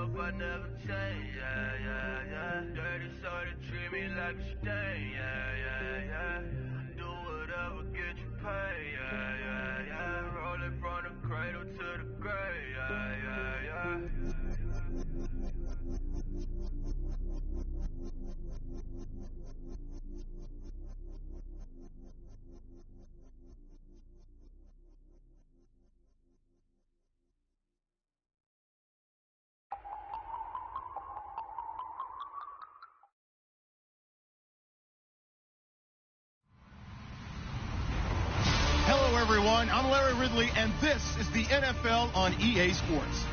hope I never change, yeah, yeah, yeah. Dirty so they treat me like a stain, yeah, yeah, yeah. Do whatever, get you paid, yeah, yeah, yeah. Roll it from the cradle to the grave, yeah, yeah, yeah. Hello, everyone. I'm Larry Ridley, and this is the NFL on EA Sports.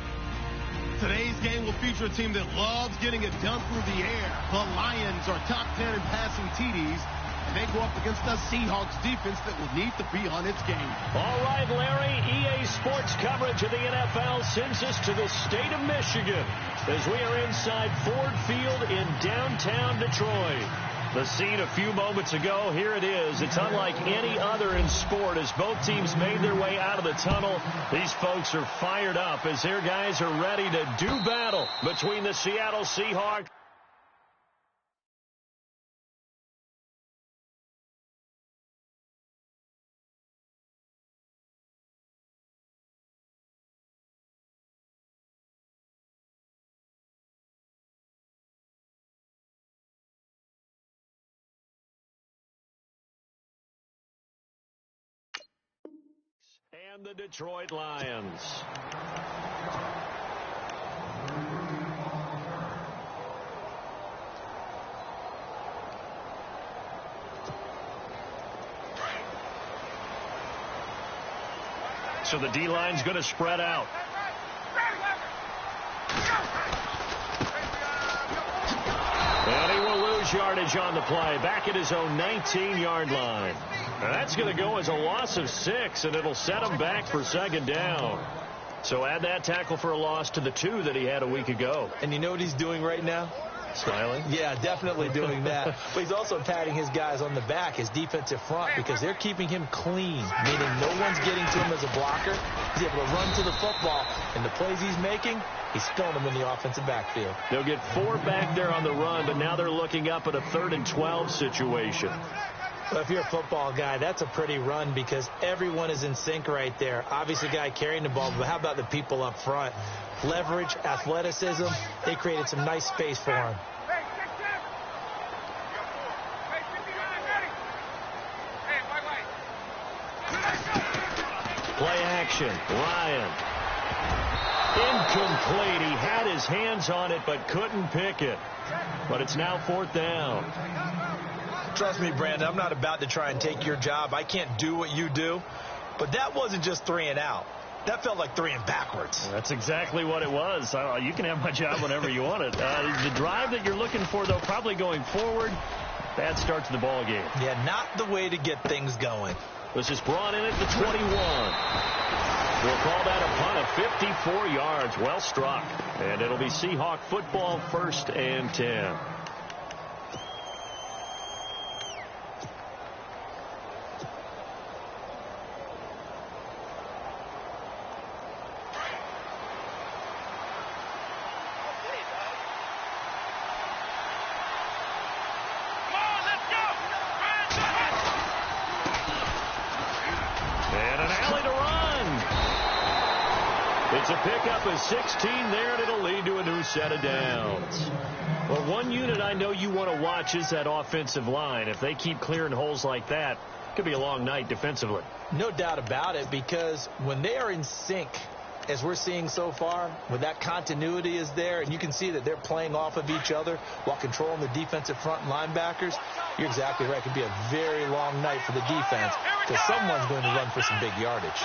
Today's game will feature a team that loves getting it done through the air. The Lions are top 10 in passing TDs, and they go up against the Seahawks defense that will need to be on its game. All right, Larry, EA Sports coverage of the NFL sends us to the state of Michigan as we are inside Ford Field in downtown Detroit. The scene a few moments ago, here it is. It's unlike any other in sport as both teams made their way out of the tunnel. These folks are fired up as their guys are ready to do battle between the Seattle Seahawks. And the Detroit Lions. So the D-line's going to spread out. And he will lose yardage on the play, back at his own 19-yard line. And that's going to go as a loss of 6, and it'll set him back for second down. So add that tackle for a loss to the 2 that he had a week ago. And you know what he's doing right now? Smiling? Yeah, definitely doing that. But he's also patting his guys on the back, his defensive front, because they're keeping him clean, meaning no one's getting to him as a blocker. He's able to run to the football, and the plays he's making, he's filling them in the offensive backfield. They'll get 4 back there on the run, but now they're looking up at a 3rd and 12 situation. Well, if you're a football guy, that's a pretty run because everyone is in sync right there. Obviously, the guy carrying the ball, but how about the people up front? Leverage, athleticism, they created some nice space for him. Play action, Ryan. Incomplete. He had his hands on it but couldn't pick it. But it's now 4th down. Trust me, Brandon, I'm not about to try and take your job. I can't do what you do. But that wasn't just 3 and out. That felt like 3 and backwards. That's exactly what it was. You can have my job whenever you want it. The drive that you're looking for, though, probably going forward. Bad start to the ball game. Yeah, not the way to get things going. This is brought in at the 21. We'll call that a punt of 54 yards. Well struck. And it'll be Seahawk football, 1st and 10. It's a pickup of 16 there, and it'll lead to a new set of downs. Well, one unit I know you want to watch is that offensive line. If they keep clearing holes like that, it could be a long night defensively. No doubt about it, because when they are in sync, as we're seeing so far, when that continuity is there, and you can see that they're playing off of each other while controlling the defensive front and linebackers, you're exactly right. It could be a very long night for the defense because someone's going to run for some big yardage.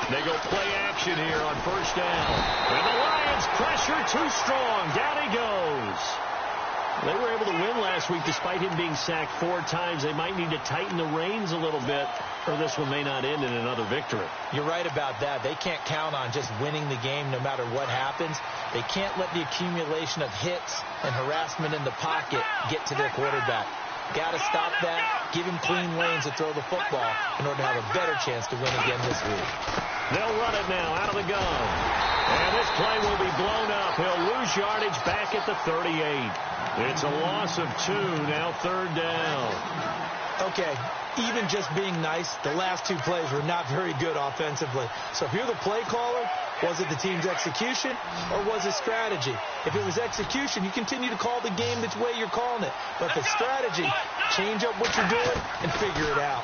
They go play action here on 1st down. And the Lions pressure too strong. Down he goes. They were able to win last week despite him being sacked 4 times. They might need to tighten the reins a little bit, or this one may not end in another victory. You're right about that. They can't count on just winning the game no matter what happens. They can't let the accumulation of hits and harassment in the pocket get to their quarterback. Got to stop that. Give him clean lanes to throw the football in order to have a better chance to win again this week. They'll run it now out of the gun. And this play will be blown up. He'll lose yardage back at the 38. It's a loss of 2, now 3rd down. Okay, even just being nice, the last 2 plays were not very good offensively. So if you're the play caller, was it the team's execution or was it strategy? If it was execution, you continue to call the game the way you're calling it. But if it's strategy, change up what you're doing and figure it out.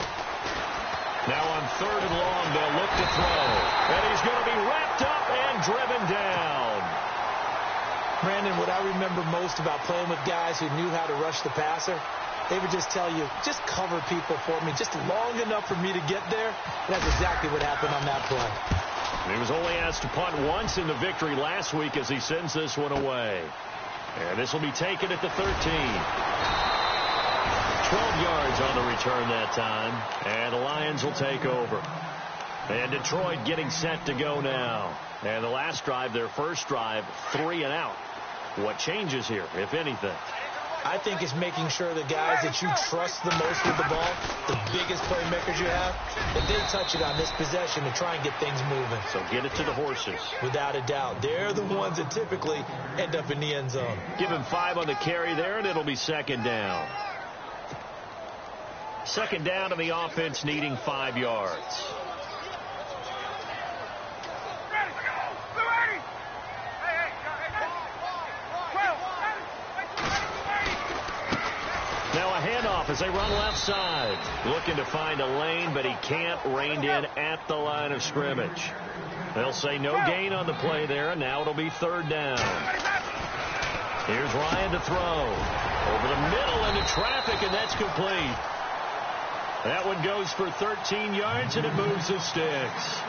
Now on 3rd and long, they'll look to throw. And he's going to be wrapped up and driven down. Brandon, what I remember most about playing with guys who knew how to rush the passer, they would just tell you, just cover people for me, just long enough for me to get there. And that's exactly what happened on that play. He was only asked to punt once in the victory last week as he sends this one away. And this will be taken at the 13. 12 yards on the return that time. And the Lions will take over. And Detroit getting set to go now. And the last drive, their first drive, 3 and out. What changes here, if anything? I think it's making sure the guys that you trust the most with the ball, the biggest playmakers you have, that they touch it on this possession to try and get things moving. So get it to the horses. Without a doubt. They're the ones that typically end up in the end zone. Give him 5 on the carry there, and it'll be 2nd down. 2nd down, and the offense needing 5 yards. Now a handoff as they run left side. Looking to find a lane, but he can't. Reined in at the line of scrimmage. They'll say no gain on the play there, and now it'll be 3rd down. Here's Ryan to throw. Over the middle into traffic, and that's complete. That one goes for 13 yards, and it moves the sticks.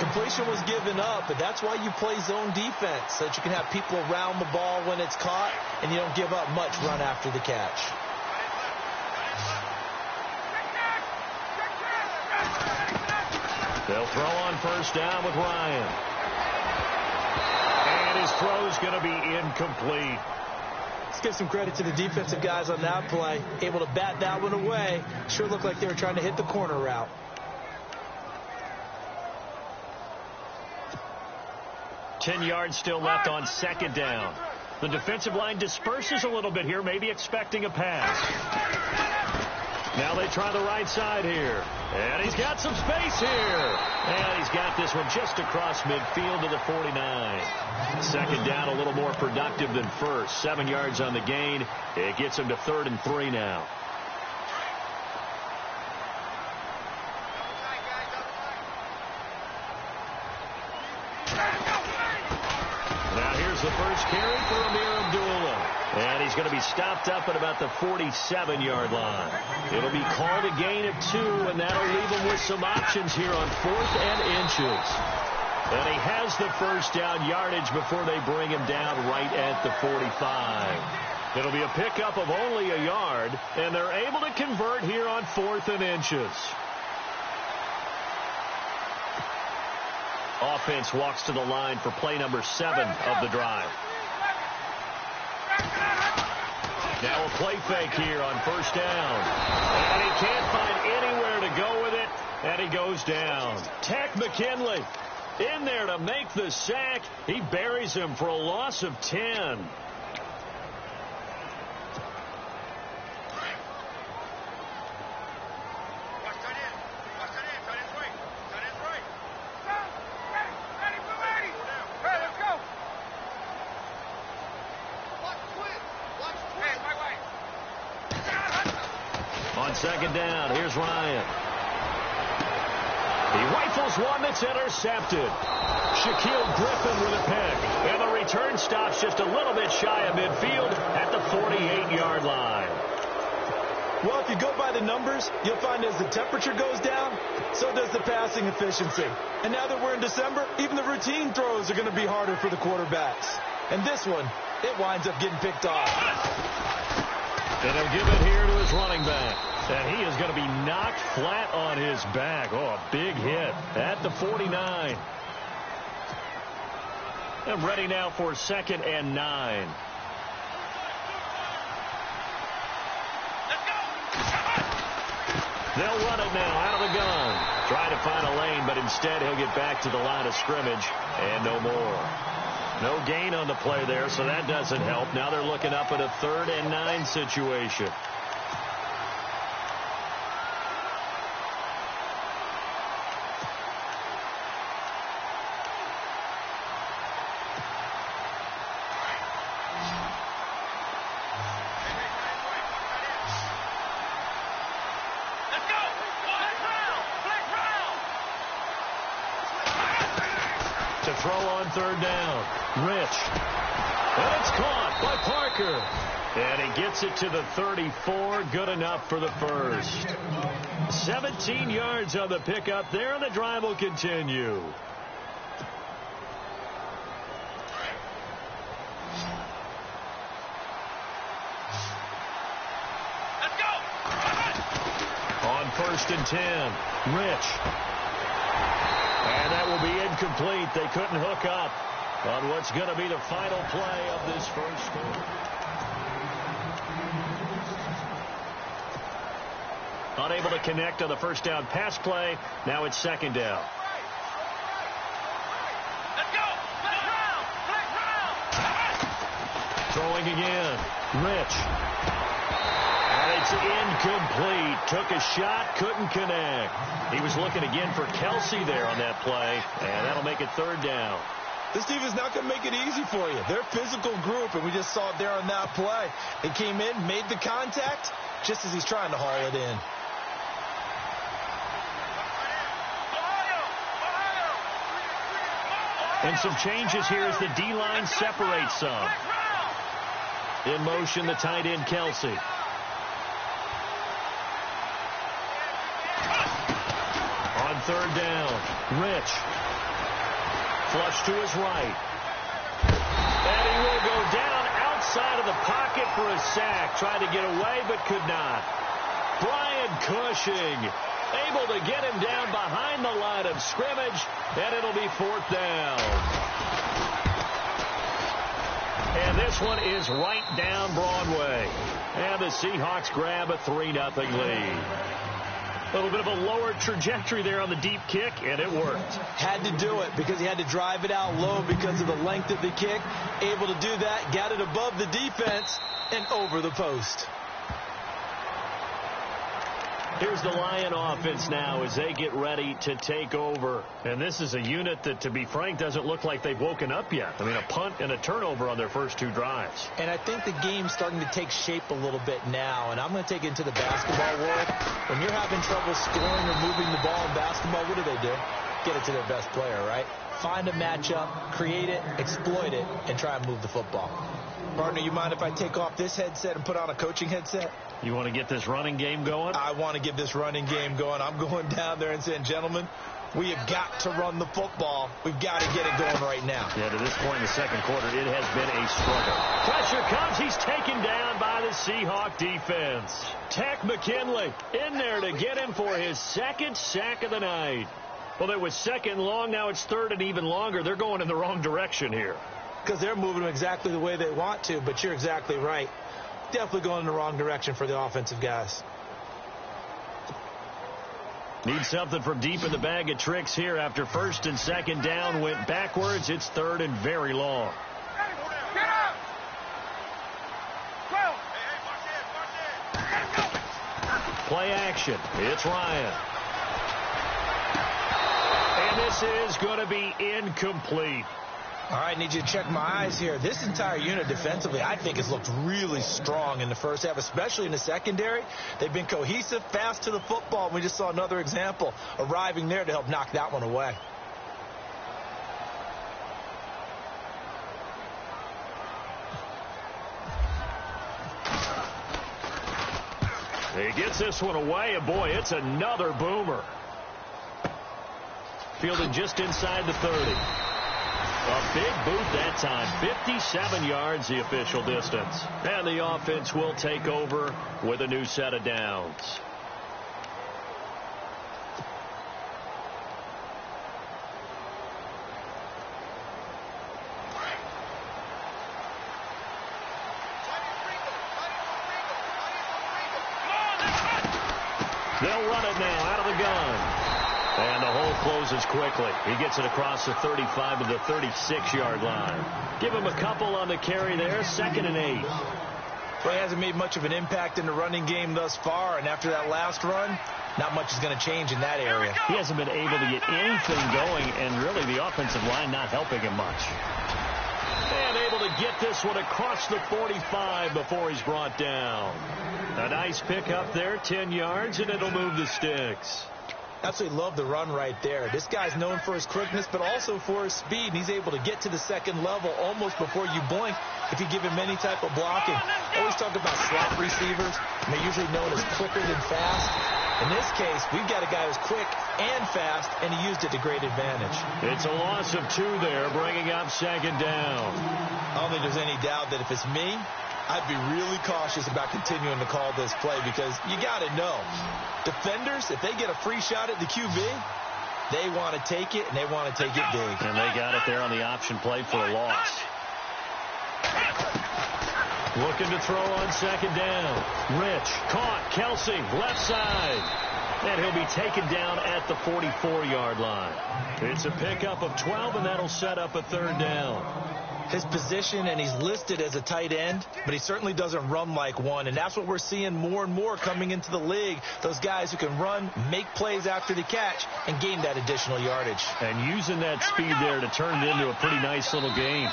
Completion was given up, but that's why you play zone defense, so that you can have people around the ball when it's caught, and you don't give up much run after the catch. They'll throw on 1st down with Ryan. And his throw's going to be incomplete. Let's give some credit to the defensive guys on that play. Able to bat that one away. Sure looked like they were trying to hit the corner route. Ten yards still left on 2nd down. The defensive line disperses a little bit here, maybe expecting a pass. Now they try the right side here. And he's got some space here. And he's got this one just across midfield to the 49. 2nd down, a little more productive than first. 7 yards on the gain. It gets him to 3rd and 3 now. Now here's the first carry for Amir Abdullah. And he's going to be stopped up at about the 47-yard line. It'll be called a gain of 2, and that'll leave him with some options here on 4th and inches. And he has the first down yardage before they bring him down right at the 45. It'll be a pickup of only a yard, and they're able to convert here on 4th and inches. Offense walks to the line for play number 7 of the drive. Now a play fake here on 1st down. And he can't find anywhere to go with it, and he goes down. Tech McKinley in there to make the sack. He buries him for a loss of 10. On 2nd down, here's Ryan. He rifles one that's intercepted. Shaquille Griffin with a pick. And the return stops just a little bit shy of midfield at the 48-yard line. Well, if you go by the numbers, you'll find as the temperature goes down, so does the passing efficiency. And now that we're in December, even the routine throws are going to be harder for the quarterbacks. And this one, it winds up getting picked off. And he'll give it here to his running back. And he is going to be knocked flat on his back. Oh, a big hit at the 49. And ready now for 2nd and 9. They'll run it now out of the gun. Try to find a lane, but instead he'll get back to the line of scrimmage and no more. No gain on the play there, so that doesn't help. Now they're looking up at a 3rd and 9 situation. To throw on 3rd down. Rich. And it's caught by Parker. And he gets it to the 34. Good enough for the first. 17 yards on the pickup there, and the drive will continue. Let's go. On 1st and 10. Rich. And that will be incomplete. They couldn't hook up on what's going to be the final play of this first quarter. Unable to connect on the first down pass play. Now it's 2nd down. Let's go. Flex round. Throwing again. Rich. And it's incomplete. Took a shot, couldn't connect. He was looking again for Kelsey there on that play, and that'll make it 3rd down. This defense is not going to make it easy for you. They're a physical group, and we just saw it there on that play. He came in, made the contact, just as he's trying to haul it in. And some changes here as the D-line separates some. In motion, the tight end, Kelsey. On 3rd down, Rich. Flush to his right. And he will go down outside of the pocket for a sack. Tried to get away, but could not. Brian Cushing able to get him down behind the line of scrimmage, and it'll be 4th down. And this one is right down Broadway. And the Seahawks grab a 3-0 lead. A little bit of a lower trajectory there on the deep kick, and it worked. Had to do it because he had to drive it out low because of the length of the kick. Able to do that, got it above the defense and over the post. Here's the Lion offense now as they get ready to take over. And this is a unit that, to be frank, doesn't look like they've woken up yet. I mean, a punt and a turnover on their first 2 drives. And I think the game's starting to take shape a little bit now. And I'm going to take it into the basketball world. When you're having trouble scoring or moving the ball in basketball, what do? Get it to their best player, right? Find a matchup, create it, exploit it, and try and move the football. Partner, you mind if I take off this headset and put on a coaching headset? You want to get this running game going? I want to get this running game going. I'm going down there and saying, gentlemen, we have got to run the football. We've got to get it going right now. Yeah, to this point in the second quarter, it has been a struggle. Pressure comes. He's taken down by the Seahawk defense. Tech McKinley in there to get him for his 2nd sack of the night. Well, it was 2nd long. Now it's 3rd and even longer. They're going in the wrong direction here. Because they're moving them exactly the way they want to, but you're exactly right. Definitely going in the wrong direction for the offensive guys. Need something from deep in the bag of tricks here after 1st and 2nd down went backwards. It's 3rd and very long. Get up. Go. Play action. It's Ryan. And this is going to be incomplete. All right, need you to check my eyes here. This entire unit defensively, I think, has looked really strong in the first half, especially in the secondary. They've been cohesive, fast to the football. We just saw another example arriving there to help knock that one away. He gets this one away, and boy, it's another boomer. Fielded just inside the 30. A big boot that time. 57 yards, the official distance. And the offense will take over with a new set of downs. They'll run it now out of the gun. And the hole closes quickly. He gets it across the 35 to the 36-yard line. Give him a couple on the carry there. 2nd and 8. Well, he hasn't made much of an impact in the running game thus far, and after that last run, not much is going to change in that area. He hasn't been able to get anything going, and really the offensive line not helping him much. And able to get this one across the 45 before he's brought down. A nice pick up there, 10 yards, and it'll move the sticks. Absolutely love the run right there. This guy's known for his quickness, but also for his speed. And he's able to get to the second level almost before you blink if you give him any type of blocking. Always talk about slot receivers, and they're usually known as quicker than fast. In this case, we've got a guy who's quick and fast, and he used it to great advantage. It's a loss of 2 there, bringing up 2nd down. I don't think there's any doubt that if it's me, I'd be really cautious about continuing to call this play because you got to know, defenders, if they get a free shot at the QB, they want to take it, and they want to take it big. And they got it there on the option play for a loss. Looking to throw on 2nd down. Rich, caught, Kelsey, left side. And he'll be taken down at the 44-yard line. It's a pickup of 12, and that'll set up a 3rd down. His position, and he's listed as a tight end, but he certainly doesn't run like one, and that's what we're seeing more and more coming into the league. Those guys who can run, make plays after the catch, and gain that additional yardage. And using that speed there to turn it into a pretty nice little game.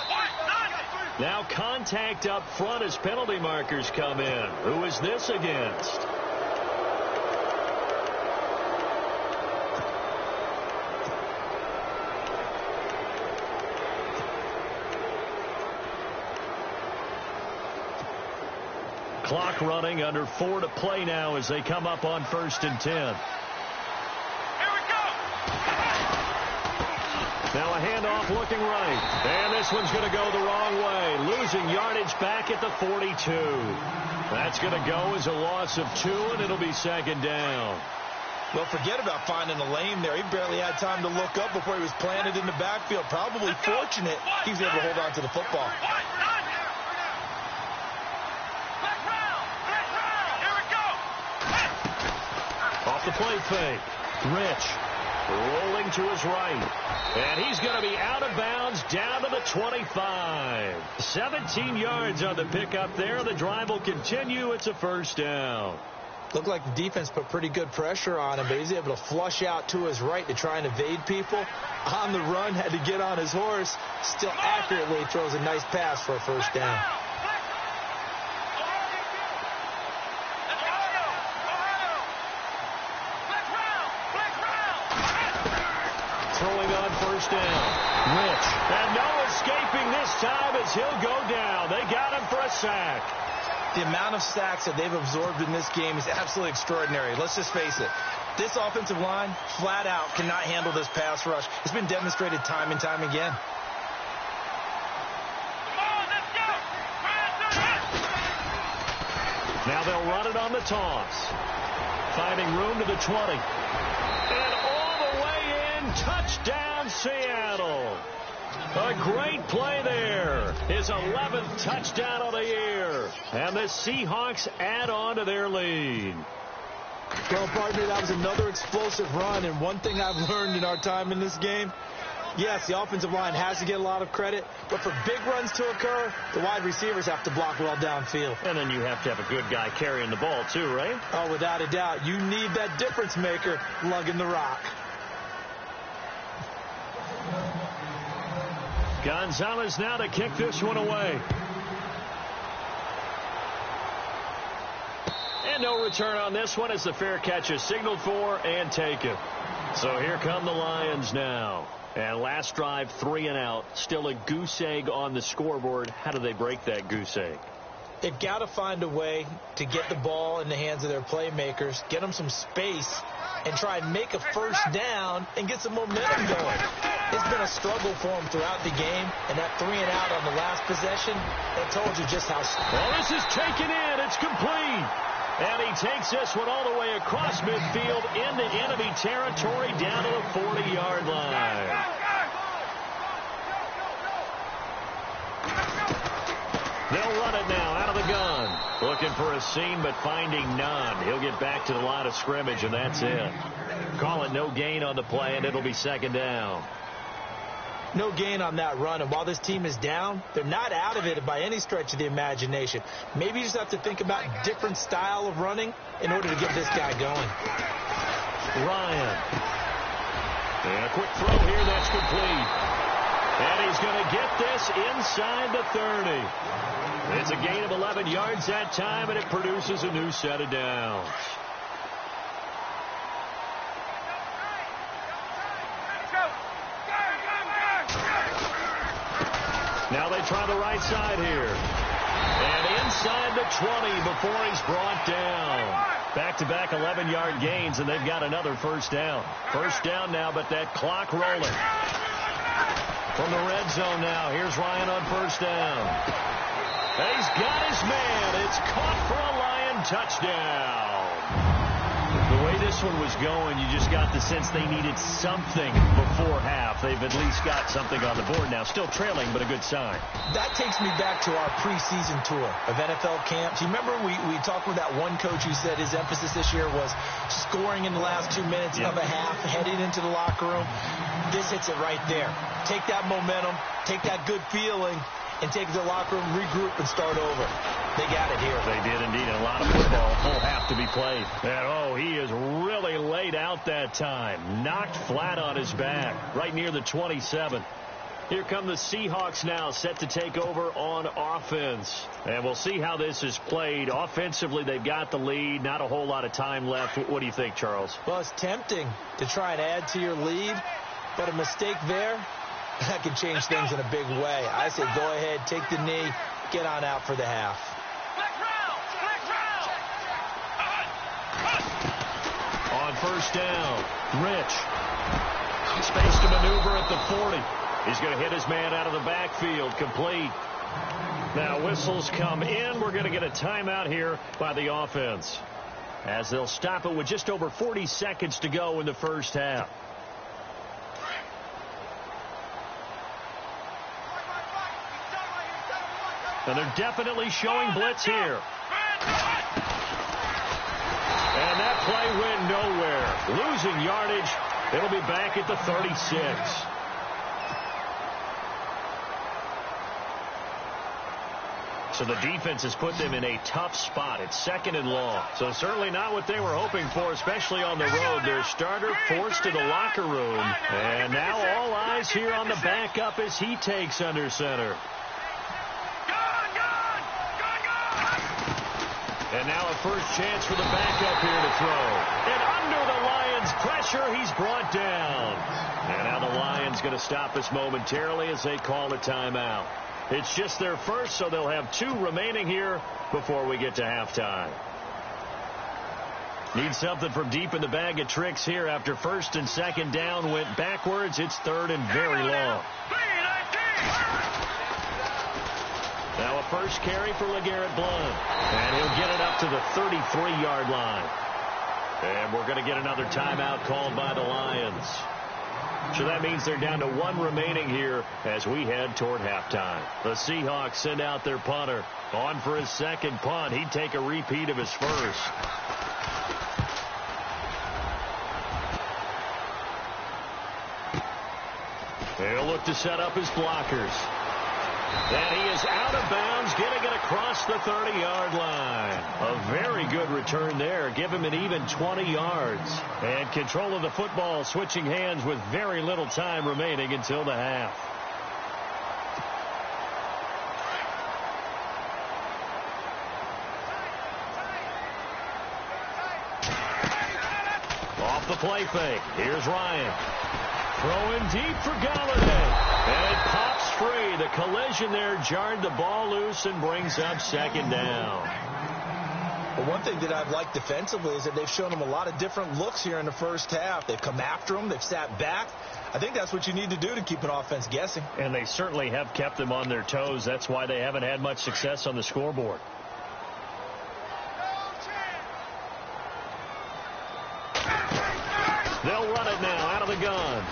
Now contact up front as penalty markers come in. Who is this against? Clock running, under 4 to play now as they come up on 1st and 10. Here we go. Now a handoff looking right. And this one's going to go the wrong way. Losing yardage back at the 42. That's going to go as a loss of 2, and it'll be 2nd down. Well, forget about finding a lane there. He barely had time to look up before he was planted in the backfield. Probably fortunate he was able to hold on to the football. Off the play fake. Rich rolling to his right. And he's going to be out of bounds down to the 25. 17 yards on the pickup there. The drive will continue. It's a 1st down. Looked like the defense put pretty good pressure on him, but he's able to flush out to his right to try and evade people. On the run, had to get on his horse. Still accurately throws a nice pass for a 1st down. Throwing on 1st down. Rich. And no escaping this time as he'll go down. They got him for a sack. The amount of sacks that they've absorbed in this game is absolutely extraordinary. Let's just face it. This offensive line, flat out, cannot handle this pass rush. It's been demonstrated time and time again. Now they'll run it on the toss. Finding room to the 20. And all the way in. Touchdown, Seattle. A great play there. His 11th touchdown of the year. And the Seahawks add on to their lead. Well, partner, that was another explosive run. And one thing I've learned in our time in this game, yes, the offensive line has to get a lot of credit, but for big runs to occur, the wide receivers have to block well downfield. And then you have to have a good guy carrying the ball too, right? Oh, without a doubt. You need that difference maker lugging the rock. Gonzalez now to kick this one away. And no return on this one as the fair catch is signaled for and taken. So here come the Lions now. And last drive, 3 and out. Still a goose egg on the scoreboard. How do they break that goose egg? They've got to find a way to get the ball in the hands of their playmakers, get them some space, and try and make a 1st down and get some momentum going. It's been a struggle for them throughout the game, and that 3 and out on the last possession, that told you just how... Well, this is taken in. It's complete. And he takes this one all the way across midfield into enemy territory down to the 40-yard line. They'll run it now out of the gun. Looking for a seam, but finding none. He'll get back to the line of scrimmage, and that's it. Call it no gain on the play, and it'll be second down. No gain on that run, and while this team is down, they're not out of it by any stretch of the imagination. Maybe you just have to think about different style of running in order to get this guy going. Ryan. And a quick throw here, that's complete. And he's going to get this inside the 30. It's a gain of 11 yards that time, and it produces a new set of downs. Now they try the right side here. And inside the 20 before he's brought down. Back-to-back 11-yard gains, and they've got another first down. First down now, but that clock rolling. From the red zone now, here's Ryan on first down. And he's got his man. It's caught for a Lion touchdown. The way this one was going, you just got the sense they needed something before half. They've at least got something on the board now. Still trailing, but a good sign. That takes me back to our preseason tour of NFL camps. You remember we talked with that one coach who said his emphasis this year was scoring in the last 2 minutes of a half, heading into the locker room. This hits it right there. Take that momentum, take that good feeling, and take it to the locker room, regroup, and start over. They got it here. They did indeed. A lot of football, full half to be played. And, he is really laid out that time. Knocked flat on his back, right near the 27. Here come the Seahawks now, set to take over on offense. And we'll see how this is played. Offensively, they've got the lead. Not a whole lot of time left. What do you think, Charles? Well, it's tempting to try and add to your lead, but a mistake there, that can change things in a big way. I say go ahead, take the knee, get on out for the half. On first down, Rich. Space to maneuver at the 40. He's going to hit his man out of the backfield, complete. Now whistles come in. We're going to get a timeout here by the offense, as they'll stop it with just over 40 seconds to go in the first half. And they're definitely showing blitz here. And that play went nowhere. Losing yardage. It'll be back at the 36. So the defense has put them in a tough spot. It's second and long. So certainly not what they were hoping for, especially on the road. Their starter forced to the locker room. And now all eyes here on the backup as he takes under center. And now a first chance for the backup here to throw. And under the Lions' pressure, he's brought down. And now the Lions going to stop us momentarily as they call a timeout. It's just their first, so they'll have 2 remaining here before we get to halftime. Need something from deep in the bag of tricks here after first and second down went backwards. It's third and very long. Now a first carry for LeGarrette Blount. And he'll get it up to the 33-yard line. And we're going to get another timeout called by the Lions. So that means they're down to 1 remaining here as we head toward halftime. The Seahawks send out their punter. On for his second punt. He'd take a repeat of his first. He'll look to set up his blockers. And he is out of bounds, getting it across the 30-yard line. A very good return there. Give him an even 20 yards. And control of the football, switching hands with very little time remaining until the half. Off the play fake. Here's Ryan. Throwing deep for Galladay. And it pops free. The collision there jarred the ball loose and brings up second down. Well, one thing that I've liked defensively is that they've shown them a lot of different looks here in the first half. They've come after them. They've sat back. I think that's what you need to do to keep an offense guessing. And they certainly have kept them on their toes. That's why they haven't had much success on the scoreboard. They'll run it now out of the gun.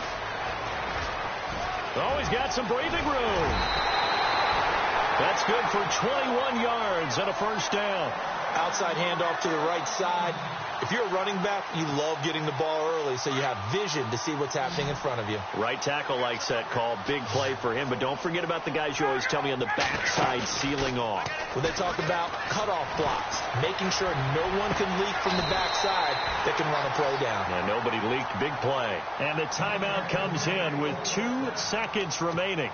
Oh, he's got some breathing room. That's good for 21 yards and a first down. Outside handoff to the right side. If you're a running back, you love getting the ball early so you have vision to see what's happening in front of you. Right tackle likes that call. Big play for him. But don't forget about the guys you always tell me on the backside sealing off. When they talk about cutoff blocks, making sure no one can leak from the backside that can run a play down. And nobody leaked. Big play. And the timeout comes in with 2 seconds remaining.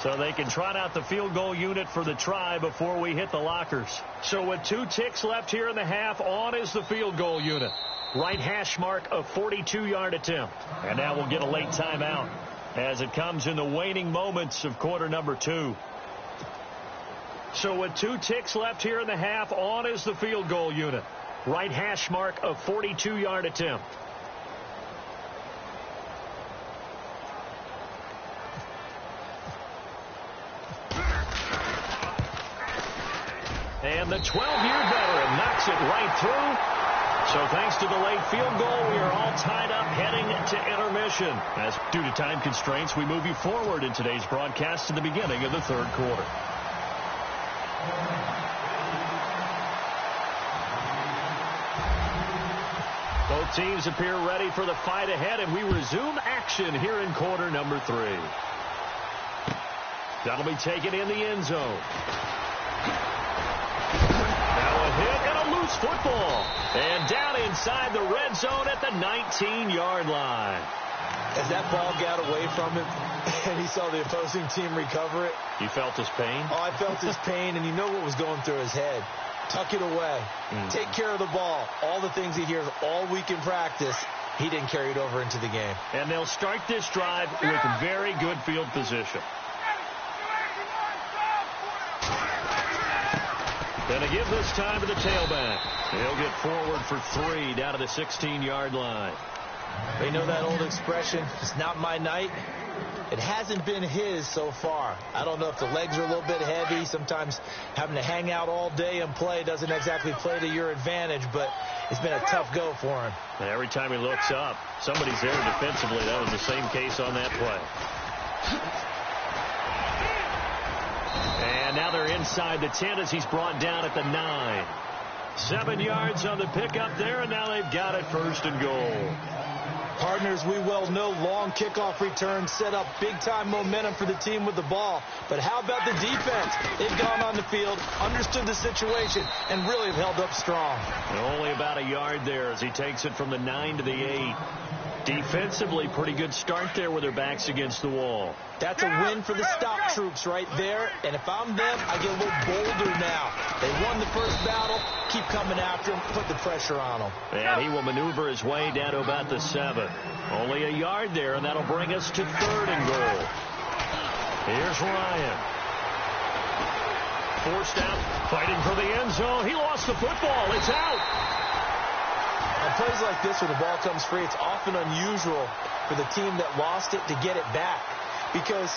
So they can trot out the field goal unit for the try before we hit the lockers. So with 2 ticks left here in the half, on is the field goal unit. Right hash mark, a 42-yard attempt. And now we'll get a late timeout as it comes in the waning moments of quarter number 2. So with 2 ticks left here in the half, on is the field goal unit. Right hash mark, a 42-yard attempt. And the 12-year veteran knocks it right through. So thanks to the late field goal, we are all tied up heading to intermission. As due to time constraints, we move you forward in today's broadcast to the beginning of the third quarter. Both teams appear ready for the fight ahead, and we resume action here in quarter number 3. That'll be taken in the end zone. Hit and a loose football. And down inside the red zone at the 19-yard line. As that ball got away from him and he saw the opposing team recover it. You felt his pain? Oh, I felt his pain, and you know what was going through his head. Tuck it away. Take care of the ball. All the things he hears all week in practice, he didn't carry it over into the game. And they'll start this drive with very good field position. Gonna give this time to the tailback. He'll get forward for 3 down to the 16-yard line. They know that old expression, it's not my night. It hasn't been his so far. I don't know if the legs are a little bit heavy. Sometimes having to hang out all day and play doesn't exactly play to your advantage, but it's been a tough go for him. Every time he looks up, somebody's there defensively. That was the same case on that play. And now they're inside the 10 as he's brought down at the 9. 7 yards on the pickup there, and now they've got it first and goal. Partners, we well know long kickoff returns set up big-time momentum for the team with the ball. But how about the defense? They've gone on the field, understood the situation, and really have held up strong. And only about a yard there as he takes it from the 9 to the 8. Defensively, pretty good start there with their backs against the wall. That's a win for the stock troops right there. And if I'm them, I get a little bolder now. They won the first battle. Keep coming after him. Put the pressure on him. And he will maneuver his way down to about the 7. Only a yard there, and that'll bring us to 3rd and goal. Here's Ryan. Forced out, fighting for the end zone. He lost the football. It's out. On plays like this where the ball comes free, it's often unusual for the team that lost it to get it back. Because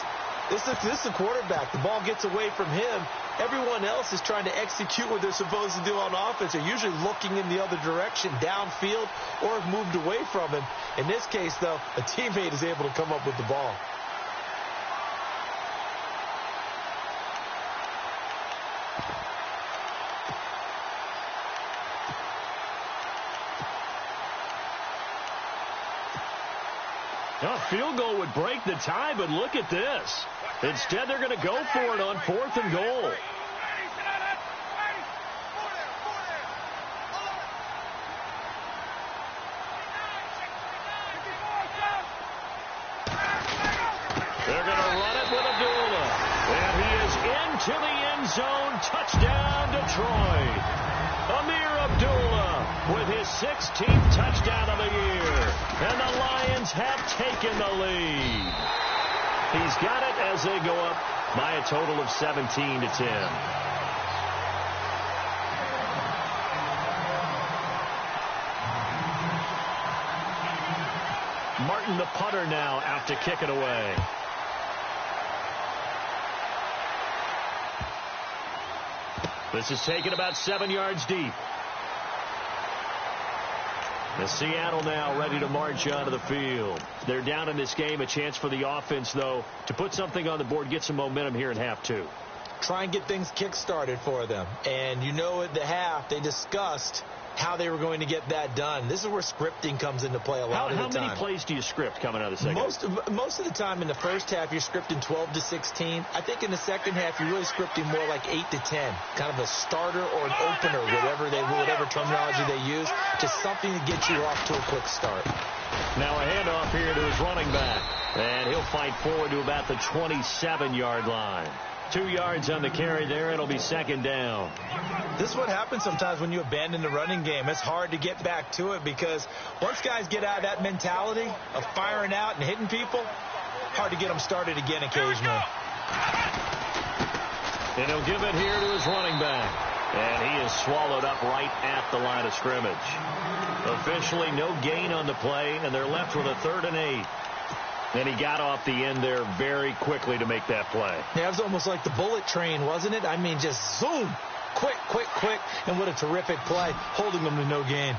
this is the quarterback. The ball gets away from him. Everyone else is trying to execute what they're supposed to do on offense. They're usually looking in the other direction, downfield, or have moved away from him. In this case, though, a teammate is able to come up with the ball. A field goal would break the tie, but look at this. Instead, they're going to go for it on 4th and goal. They're going to run it with Abdullah. And he is into the end zone. Touchdown, Detroit. Amir Abdullah with his 16th touchdown of the year. And the Lions have taken the lead. He's got it as they go up by a total of 17 to 10. Martin, the punter, now out to kick it away. This is taken about 7 yards deep. And Seattle now ready to march onto the field. They're down in this game. A chance for the offense, though, to put something on the board, get some momentum here in half 2. try and get things kick-started for them. And you know at the half, they discussed how they were going to get that done. This is where scripting comes into play a lot of the time. How many plays do you script coming out of the second? Most of the time in the first half, you're scripting 12 to 16. I think in the second half, you're really scripting more like 8 to 10. Kind of a starter or an opener, whatever terminology they use. Just something to get you off to a quick start. Now a handoff here to his running back. And he'll fight forward to about the 27-yard line. 2 yards on the carry there. It'll be second down. This is what happens sometimes when you abandon the running game. It's hard to get back to it because once guys get out of that mentality of firing out and hitting people, hard to get them started again occasionally. And he'll give it here to his running back. And he is swallowed up right at the line of scrimmage. Officially no gain on the play, and they're left with a 3rd and 8. And he got off the end there very quickly to make that play. Yeah, it was almost like the bullet train, wasn't it? I mean, just zoom. Quick, quick, quick. And what a terrific play, holding them to no gain.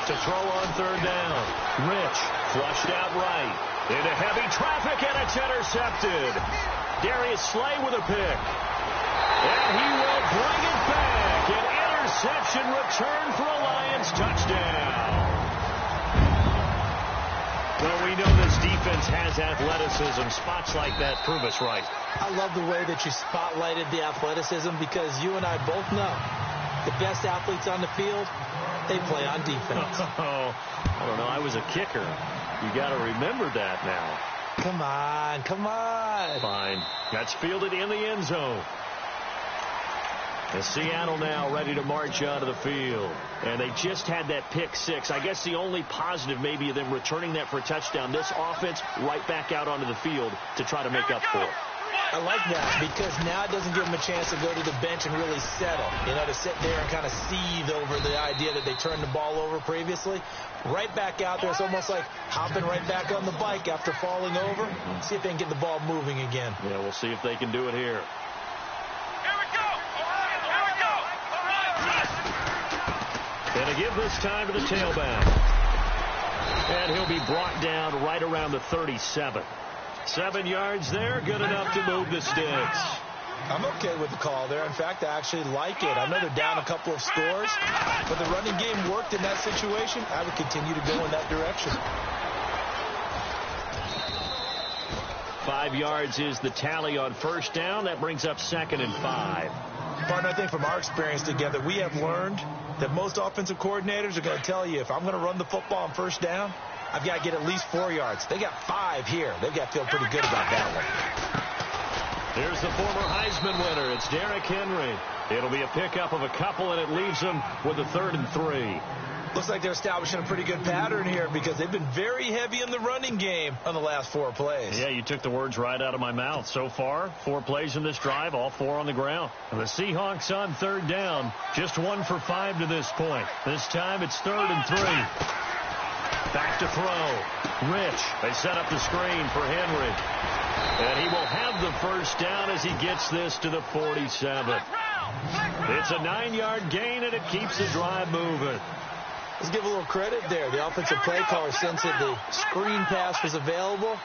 To throw on 3rd down. Rich flushed out right. Into heavy traffic, and it's intercepted. Darius Slay with a pick. And he will bring it back. An interception return for a Lions touchdown. Well, we know this defense has athleticism. Spots like that prove us right. I love the way that you spotlighted the athleticism because you and I both know the best athletes on the field, they play on defense. Oh, I don't know. I was a kicker. You got to remember that now. Come on, come on. Fine. That's fielded in the end zone. And Seattle now ready to march onto the field. And they just had that pick 6. I guess the only positive maybe of them returning that for a touchdown. This offense right back out onto the field to try to make up for it. I like that because now it doesn't give them a chance to go to the bench and really settle. You know, to sit there and kind of seethe over the idea that they turned the ball over previously. Right back out there. It's almost like hopping right back on the bike after falling over. See if they can get the ball moving again. Yeah, we'll see if they can do it here. Here we go. Here we go. And to give this time to the tailback. And he'll be brought down right around the 37. 7 yards there, good enough to move the sticks. I'm okay with the call there. In fact, I actually like it. I know they're down a couple of scores, but the running game worked in that situation. I would continue to go in that direction. 5 yards is the tally on 1st down. That brings up 2nd and 5. Partner, I think from our experience together, we have learned that most offensive coordinators are going to tell you, if I'm going to run the football on 1st down, I've got to get at least 4 yards. They got 5 here. They've got to feel pretty good about that one. Here's the former Heisman winner. It's Derrick Henry. It'll be a pickup of a couple, and it leaves them with a 3rd and 3. Looks like they're establishing a pretty good pattern here because they've been very heavy in the running game on the last 4 plays. Yeah, you took the words right out of my mouth. So far, 4 plays in this drive, all 4 on the ground. And the Seahawks on 3rd down, just 1 for 5 to this point. This time it's 3rd and 3. Back to throw. Rich. They set up the screen for Henry. And he will have the 1st down as he gets this to the 47. It's a 9-yard gain, and it keeps the drive moving. Let's give a little credit there. The offensive play caller sensed that the screen pass was available.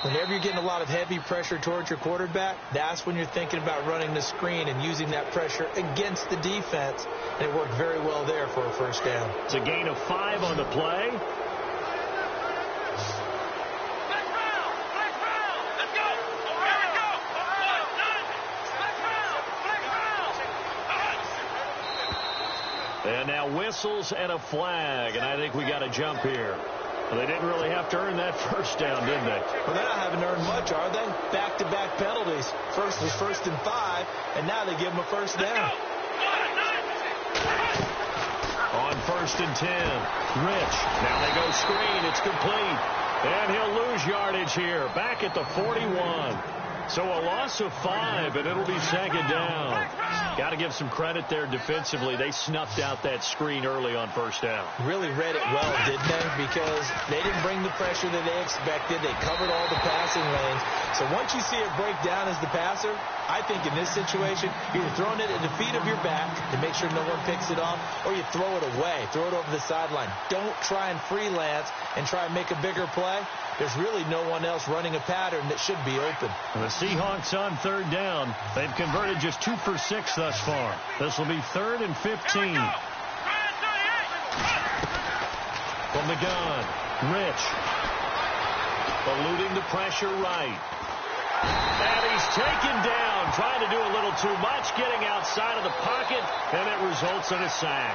Whenever you're getting a lot of heavy pressure towards your quarterback, that's when you're thinking about running the screen and using that pressure against the defense. And it worked very well there for a 1st down. It's a gain of 5 on the play. And now whistles and a flag, and I think we got a jump here. Well, they didn't really have to earn that 1st down, did they? Well, they haven't earned much, are they? Back-to-back penalties. First was 1st and 5, and now they give them a 1st down. On 1st and 10, Rich. Now they go screen. It's complete. And he'll lose yardage here. Back at the 41. So a loss of 5, and it'll be second down. Got to give some credit there defensively. They snuffed out that screen early on first down. Really read it well, didn't they? Because they didn't bring the pressure that they expected. They covered all the passing lanes. So once you see it break down as the passer, I think in this situation, you're either throwing it at the feet of your back to make sure no one picks it off, or you throw it away, throw it over the sideline. Don't try and freelance and try and make a bigger play. There's really no one else running a pattern that should be open. The Seahawks on third down. They've converted just 2 for 6 thus far. This will be 3rd and 15. From the gun, Rich. Eluding the pressure right. And he's taken down, trying to do a little too much, getting outside of the pocket, and it results in a sack.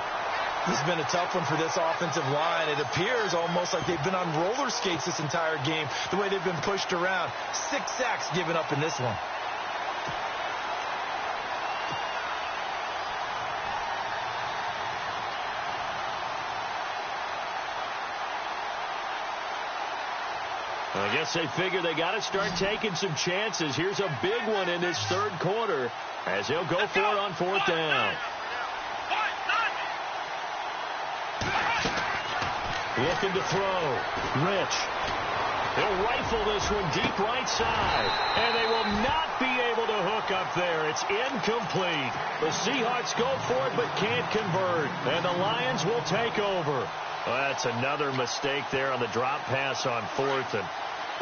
This has been a tough one for this offensive line. It appears almost like they've been on roller skates this entire game, the way they've been pushed around. 6 sacks given up in this one. I guess they figure they got to start taking some chances. Here's a big one in this third quarter as he'll go for it on 4th down. Looking to throw. Rich. He'll rifle this one deep right side. And they will not be able to hook up there. It's incomplete. The Seahawks go for it but can't convert. And the Lions will take over. Well, that's another mistake there on the drop pass on 4th. And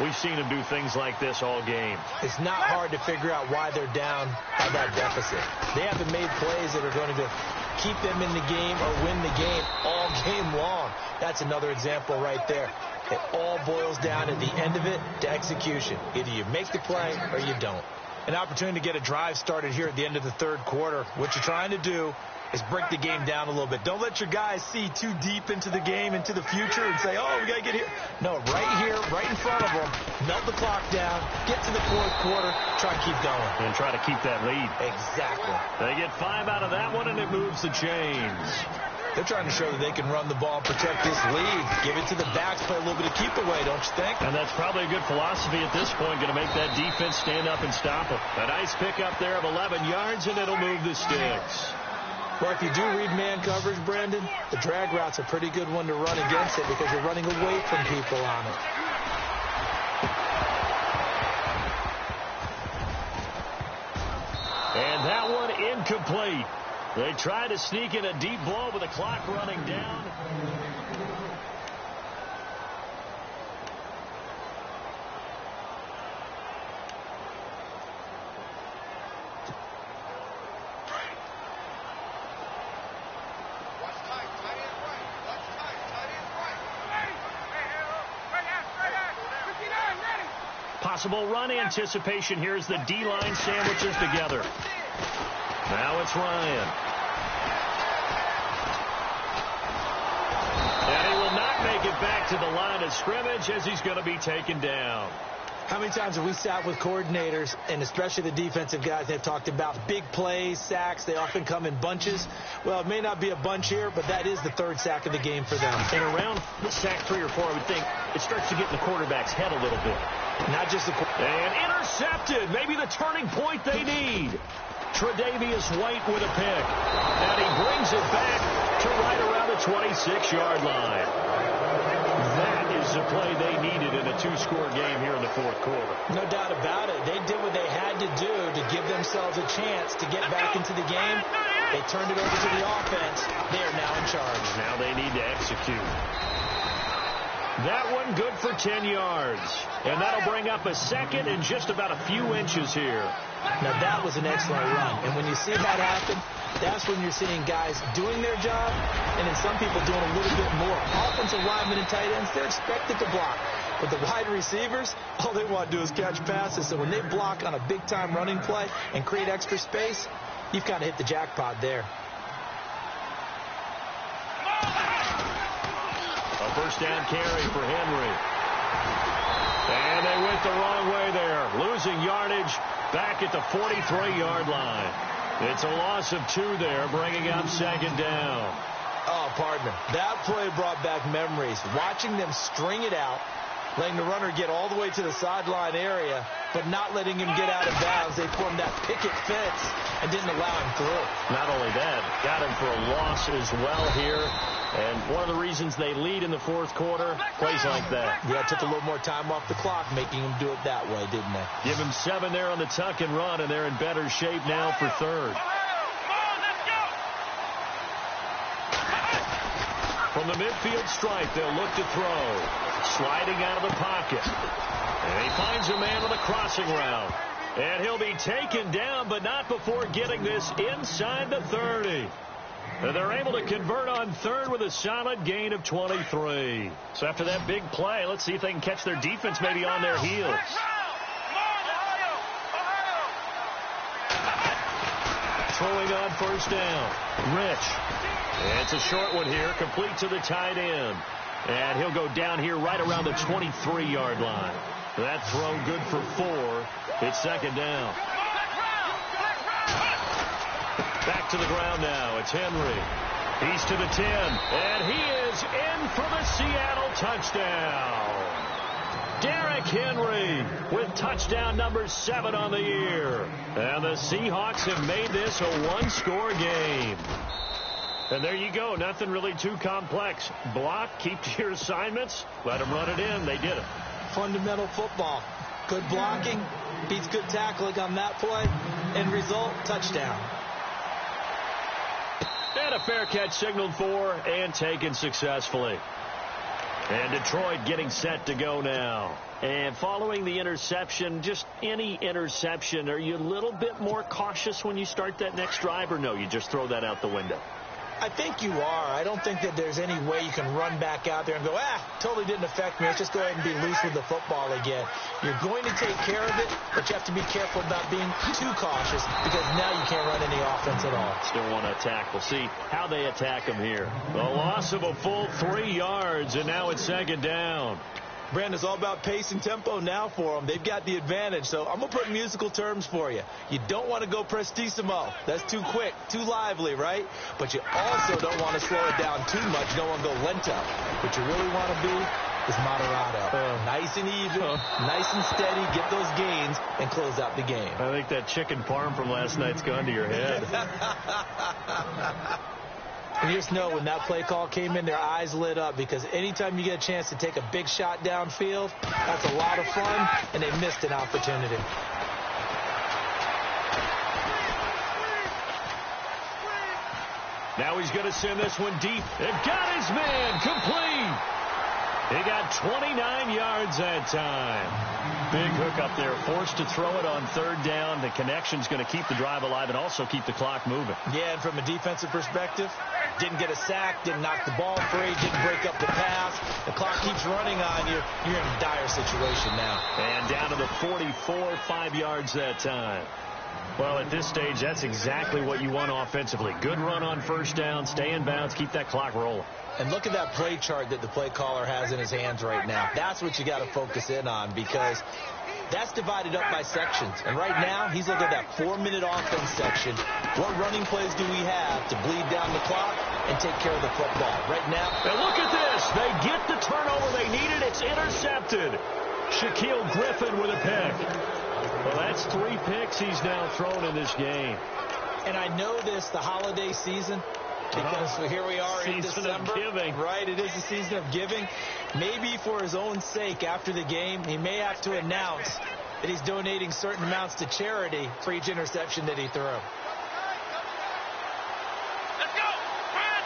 we've seen them do things like this all game. It's not hard to figure out why they're down by that deficit. They haven't made plays that are going to keep them in the game or win the game all game long. That's another example right there. It all boils down at the end of it to execution. Either you make the play or you don't. An opportunity to get a drive started here at the end of the third quarter. What you're trying to do is break the game down a little bit. Don't let your guys see too deep into the game, into the future, and say, oh, we got to get here. No, right here, right in front of them, melt the clock down, get to the fourth quarter, try and keep going. And try to keep that lead. Exactly. They get 5 out of that one, and it moves the chains. They're trying to show that they can run the ball, protect this lead, give it to the backs, play a little bit of keep away, don't you think? And that's probably a good philosophy at this point, going to make that defense stand up and stop them. A nice pickup there of 11 yards, and it'll move the sticks. Well, if you do read man coverage, Brandon, the drag route's a pretty good one to run against it because you're running away from people on it. And that one incomplete. They try to sneak in a deep blow with the clock running down. Possible run anticipation here as the D-line sandwiches together. Now it's Ryan. And he will not make it back to the line of scrimmage as he's going to be taken down. How many times have we sat with coordinators, and especially the defensive guys, they've talked about big plays, sacks. They often come in bunches. Well, it may not be a bunch here, but that is the 3rd sack of the game for them. And around sack 3 or 4, I would think it starts to get in the quarterback's head a little bit. Not just the and intercepted. Maybe the turning point they need. Tre'Davious White with a pick. And he brings it back to right around the 26-yard line. That is the play they needed in a 2-score game here in the 4th quarter. No doubt about it. They did what they had to do to give themselves a chance to get back into the game. They turned it over to the offense. They are now in charge. Now they need to execute. That one good for 10 yards. And that'll bring up a second and just about a few inches here. Now that was an excellent run. And when you see that happen, that's when you're seeing guys doing their job and then some people doing a little bit more. Offensive linemen and tight ends, they're expected to block. But the wide receivers, all they want to do is catch passes. So when they block on a big-time running play and create extra space, you've kind of hit the jackpot there. A first down carry for Henry. And they went the wrong way there. Losing yardage back at the 43-yard line. It's a loss of 2 there, bringing up 2nd down. Oh, partner, that play brought back memories. Watching them string it out, letting the runner get all the way to the sideline area, but not letting him get out of bounds. They formed that picket fence and didn't allow him through. Not only that, got him for a loss as well here. And one of the reasons they lead in the fourth quarter, plays like that. Yeah, took a little more time off the clock, making him do it that way, didn't they? Give him 7 there on the tuck and run, and they're in better shape now for third. From the midfield stripe, they'll look to throw. Sliding out of the pocket. And he finds a man on the crossing route. And he'll be taken down, but not before getting this inside the 30. And they're able to convert on third with a solid gain of 23. So after that big play, let's see if they can catch their defense maybe on their heels. Throwing on first down. Rich. It's a short one here, complete to the tight end. And he'll go down here right around the 23-yard line. That throw good for 4. It's second down. Back to the ground now. It's Henry. He's to the 10. And he is in for the Seattle touchdown. Derrick Henry with touchdown number 7 on the year. And the Seahawks have made this a one-score game. And there you go. Nothing really too complex. Block, keep to your assignments, let them run it in. They did it. Fundamental football. Good blocking beats good tackling on that play. End result, touchdown. And a fair catch signaled for and taken successfully. And Detroit getting set to go now. And following the interception, just any interception, are you a little bit more cautious when you start that next drive, or no, you just throw that out the window? I think you are. I don't think that there's any way you can run back out there and go, totally didn't affect me. Let's just go ahead and be loose with the football again. You're going to take care of it, but you have to be careful about being too cautious because now you can't run any offense at all. Still want to attack. We'll see how they attack them here. The loss of a full 3 yards, and now it's second down. Brandon, it's all about pace and tempo now for them. They've got the advantage, so I'm going to put musical terms for you. You don't want to go prestissimo. That's too quick, too lively, right? But you also don't want to slow it down too much. You don't want to go lento. What you really want to be is moderato. Nice and even, nice and steady, get those gains, and close out the game. I think that chicken parm from last night's gone to your head. And you just know when that play call came in, their eyes lit up because anytime you get a chance to take a big shot downfield, that's a lot of fun, and they missed an opportunity. Now he's going to send this one deep. They've got his man complete. He got 29 yards that time. Big hook up there, forced to throw it on third down. The connection's going to keep the drive alive and also keep the clock moving. Yeah, and from a defensive perspective, didn't get a sack, didn't knock the ball free, didn't break up the pass. The clock keeps running on you. You're in a dire situation now. And down to the 44, 5 yards that time. Well, at this stage, that's exactly what you want offensively. Good run on first down, stay in bounds, keep that clock rolling. And look at that play chart that the play caller has in his hands right now. That's what you got to focus in on because that's divided up by sections. And right now, he's looking at that 4-minute offense section. What running plays do we have to bleed down the clock and take care of the football? Right now. And look at this. They get the turnover they needed. It's intercepted. Shaquille Griffin with a pick. Well, that's 3 picks he's now thrown in this game. And I know this, the holiday season, because here we are in December. Season of giving. Right, it is the season of giving. Maybe for his own sake after the game, he may have to announce that he's donating certain amounts to charity for each interception that he threw. Let's go! Brand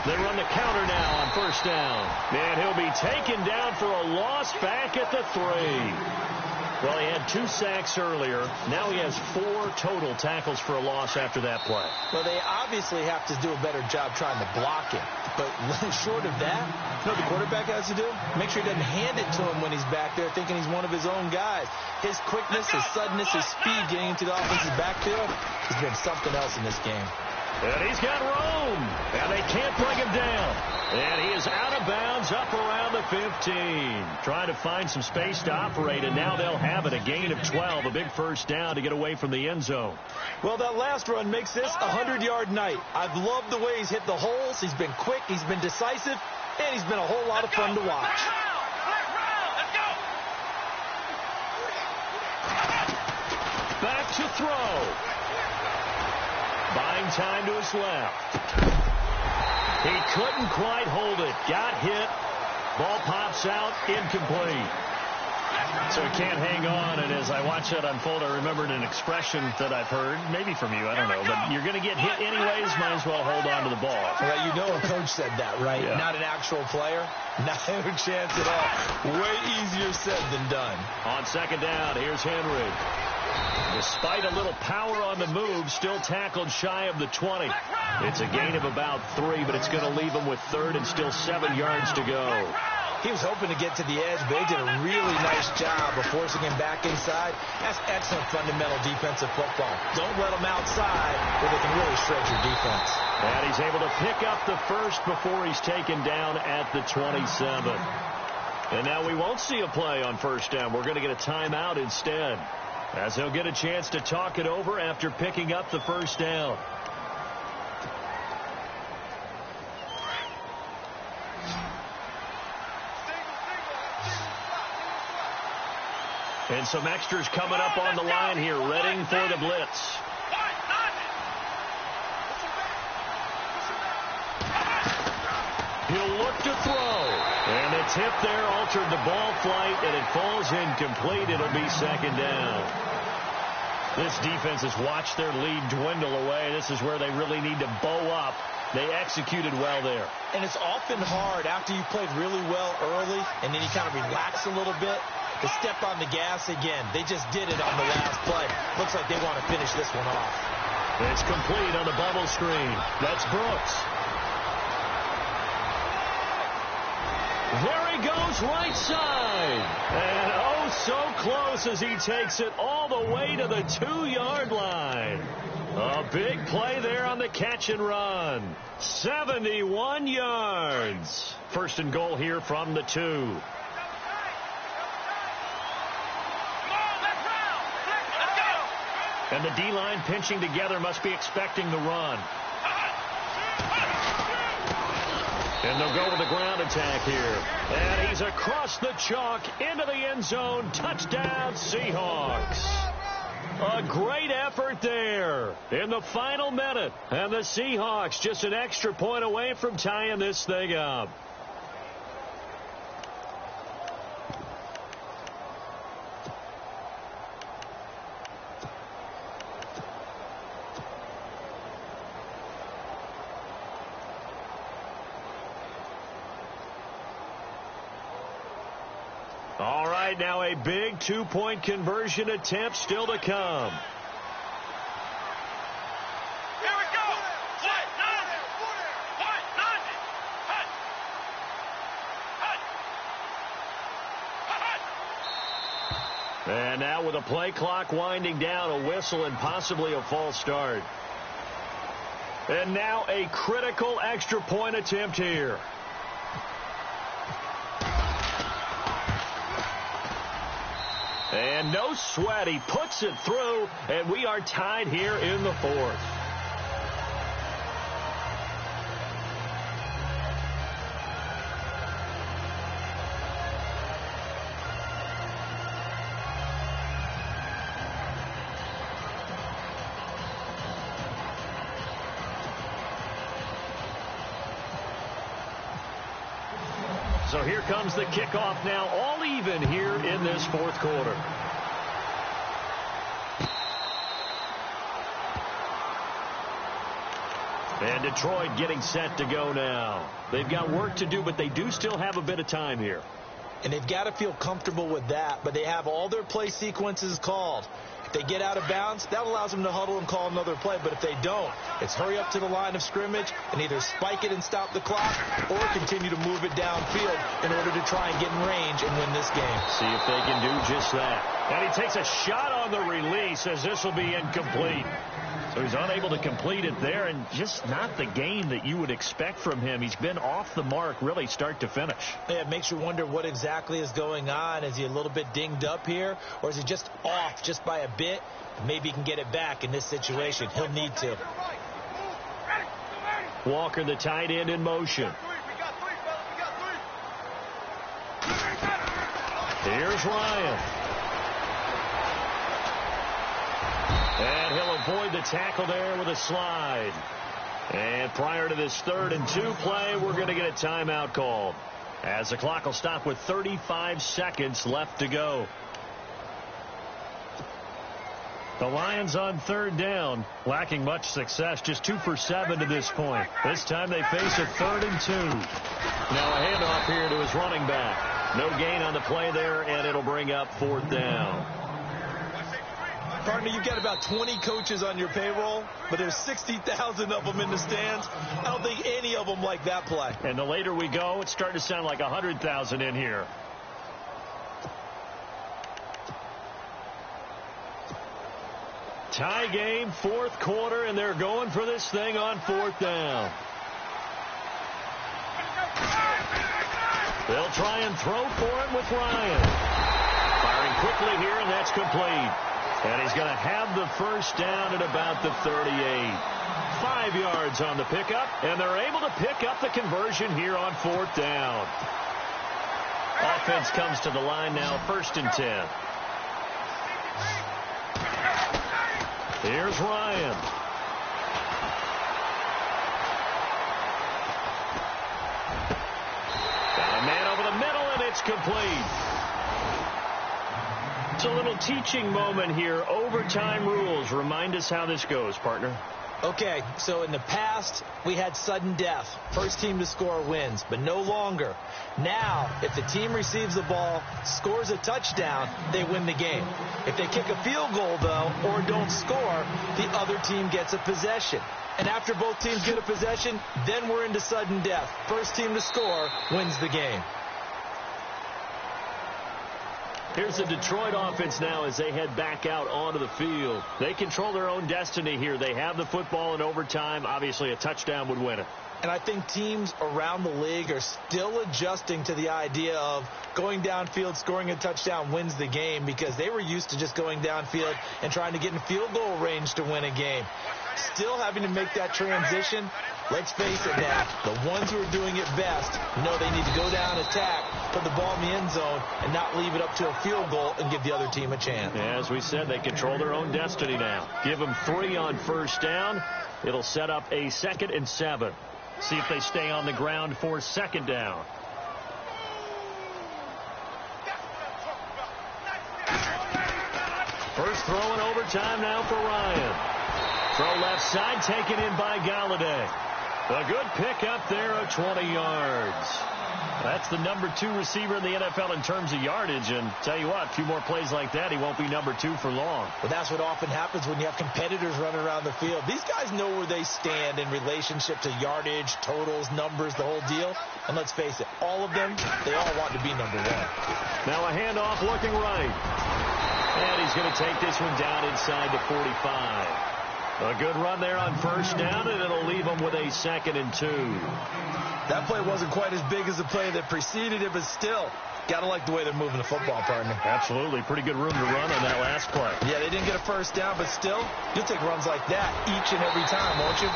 38! They run the counter now on first down. And he'll be taken down for a loss back at the 3. Well, he had 2 sacks earlier. Now he has 4 total tackles for a loss after that play. Well, they obviously have to do a better job trying to block him. But short of that, you know what the quarterback has to do? Make sure he doesn't hand it to him when he's back there thinking he's one of his own guys. His quickness, his suddenness, his speed getting into the offensive backfield has been something else in this game. And he's got room. And they can't bring him down. And he is out of bounds up around the 15. Trying to find some space to operate, and now they'll have it. A gain of 12, a big first down to get away from the end zone. Well, that last run makes this a 100-yard night. I've loved the way he's hit the holes. He's been quick, he's been decisive, and he's been a whole lot of fun to watch. Back to throw. Buying time to his left. He couldn't quite hold it. Got hit. Ball pops out. Incomplete. So he can't hang on. And as I watch that unfold, I remembered an expression that I've heard, maybe from you, I don't know, but you're going to get hit anyways, might as well hold on to the ball. Well, you know a coach said that, right? Yeah. Not an actual player. Not a chance at all. Way easier said than done. On second down, here's Henry. Despite a little power on the move, still tackled shy of the 20. It's a gain of about 3, but it's going to leave him with third and still 7 yards to go. He was hoping to get to the edge, but they did a really nice job of forcing him back inside. That's excellent fundamental defensive football. Don't let him outside where they can really shred your defense. And he's able to pick up the first before he's taken down at the 27. And now we won't see a play on first down. We're going to get a timeout instead, as he'll get a chance to talk it over after picking up the first down. And some extras coming up on the line here, readying for the blitz. He'll look to throw. And the tip there altered the ball flight, and it falls incomplete. It'll be second down. This defense has watched their lead dwindle away. This is where they really need to bow up. They executed well there. And it's often hard after you played really well early, and then you kind of relax a little bit, to step on the gas again. They just did it on the last play. Looks like they want to finish this one off. It's complete on the bubble screen. That's Brooks. There he goes, right side. And oh, so close as he takes it all the way to the 2-yard line. A big play there on the catch and run. 71 yards. First and goal here from the 2. And the D-line pinching together, must be expecting the run. And they'll go with the ground attack here. And he's across the chalk into the end zone. Touchdown, Seahawks. A great effort there in the final minute. And the Seahawks just an extra point away from tying this thing up. All right, now a big 2-point conversion attempt still to come. Here we go. And now with a play clock winding down, a whistle and possibly a false start. And now a critical extra point attempt here. And no sweat, he puts it through, and we are tied here in the 4th. So here comes the kickoff now, all even here in this 4th quarter. And Detroit getting set to go now. They've got work to do, but they do still have a bit of time here. And they've got to feel comfortable with that, but they have all their play sequences called. If they get out of bounds, that allows them to huddle and call another play. But if they don't, it's hurry up to the line of scrimmage and either spike it and stop the clock or continue to move it downfield in order to try and get in range and win this game. See if they can do just that. And he takes a shot on the release as this will be incomplete. So he's unable to complete it there, and just not the game that you would expect from him. He's been off the mark really start to finish. Yeah, it makes you wonder what exactly is going on. Is he a little bit dinged up here, or is he just off just by a bit? Maybe he can get it back in this situation. He'll need to. Walker, the tight end, in motion. Here's Ryan. And he'll avoid the tackle there with a slide. And prior to this 3rd and 2 play, we're going to get a timeout called, as the clock will stop with 35 seconds left to go. The Lions on 3rd down, lacking much success, just 2 for 7 to this point. This time they face a 3rd and 2. Now a handoff here to his running back. No gain on the play there, and it'll bring up 4th down. Partner, you've got about 20 coaches on your payroll, but there's 60,000 of them in the stands. I don't think any of them like that play. And the later we go, it's starting to sound like 100,000 in here. Tie game, 4th quarter, and they're going for this thing on 4th down. They'll try and throw for it with Ryan. Firing quickly here, and that's complete. And he's going to have the first down at about the 38. 5 yards on the pickup, and they're able to pick up the conversion here on 4th down. Offense comes to the line now, 1st and 10. Here's Ryan. Got a man over the middle, and it's complete. It's a little teaching moment here. Overtime rules. Remind us how this goes, partner. Okay, so in the past, we had sudden death. First team to score wins, but no longer. Now, if the team receives the ball, scores a touchdown, they win the game. If they kick a field goal, though, or don't score, the other team gets a possession. And after both teams get a possession, then we're into sudden death. First team to score wins the game. Here's the Detroit offense now as they head back out onto the field. They control their own destiny here. They have the football in overtime. Obviously, a touchdown would win it. And I think teams around the league are still adjusting to the idea of going downfield, scoring a touchdown wins the game, because they were used to just going downfield and trying to get in field goal range to win a game. Still having to make that transition. Let's face it now, the ones who are doing it best know they need to go down, attack, put the ball in the end zone, and not leave it up to a field goal and give the other team a chance. As we said, they control their own destiny now. Give them 3 on first down. It'll set up a 2nd and 7. See if they stay on the ground for 2nd down. First throw in overtime now for Ryan. Throw left side, taken in by Galladay. A good pickup there of 20 yards. That's the number 2 receiver in the NFL in terms of yardage. And tell you what, a few more plays like that, he won't be number 2 for long. But that's what often happens when you have competitors running around the field. These guys know where they stand in relationship to yardage, totals, numbers, the whole deal. And let's face it, all of them, they all want to be number 1. Now a handoff looking right. And he's going to take this one down inside the 45. A good run there on first down, and it'll leave them with a 2nd and 2. That play wasn't quite as big as the play that preceded it, but still, got to like the way they're moving the football, partner. Absolutely. Pretty good room to run on that last play. Yeah, they didn't get a first down, but still, you'll take runs like that each and every time, won't you?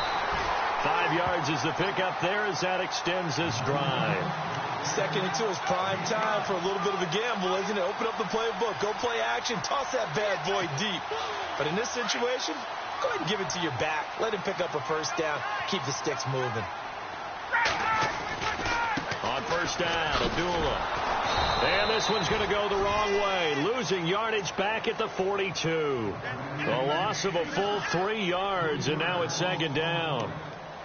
5 yards is the pickup there as that extends this drive. 2nd and 2 is prime time for a little bit of a gamble, isn't it? Open up the playbook, go play action, toss that bad boy deep. But in this situation, go ahead and give it to your back. Let him pick up a first down. Keep the sticks moving. On first down, Abdullah. And this one's going to go the wrong way. Losing yardage back at the 42. The loss of a full 3 yards, and now it's 2nd down.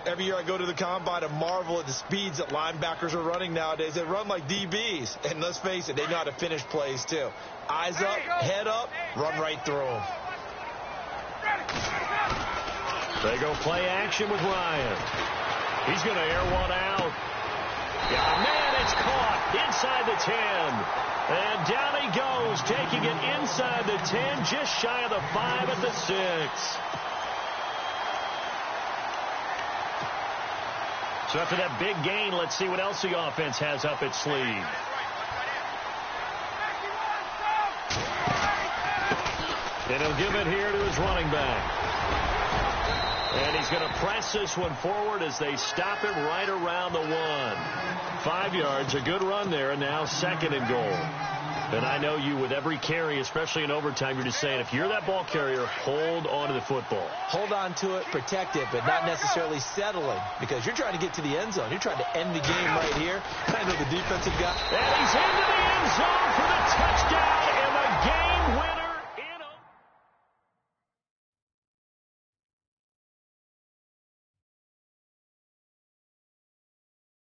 Every year I go to the combine and marvel at the speeds that linebackers are running nowadays. They run like DBs. And let's face it, they know how to finish plays too. Eyes up, head up, run right through them. They go play action with Ryan. He's going to air one out. Yeah, man, it's caught inside the 10. And down he goes, taking it inside the 10, just shy of the 5 at the 6. So after that big gain, let's see what else the offense has up its sleeve. And he'll give it here to his running back. And he's going to press this one forward as they stop him right around the 1. 5 yards, a good run there, and now 2nd and goal. And I know you, with every carry, especially in overtime, you're just saying, if you're that ball carrier, hold on to the football. Hold on to it, protect it, but not necessarily settling, because you're trying to get to the end zone. You're trying to end the game right here. I know the defensive guy. And he's into the end zone for the touchdown and the game-winning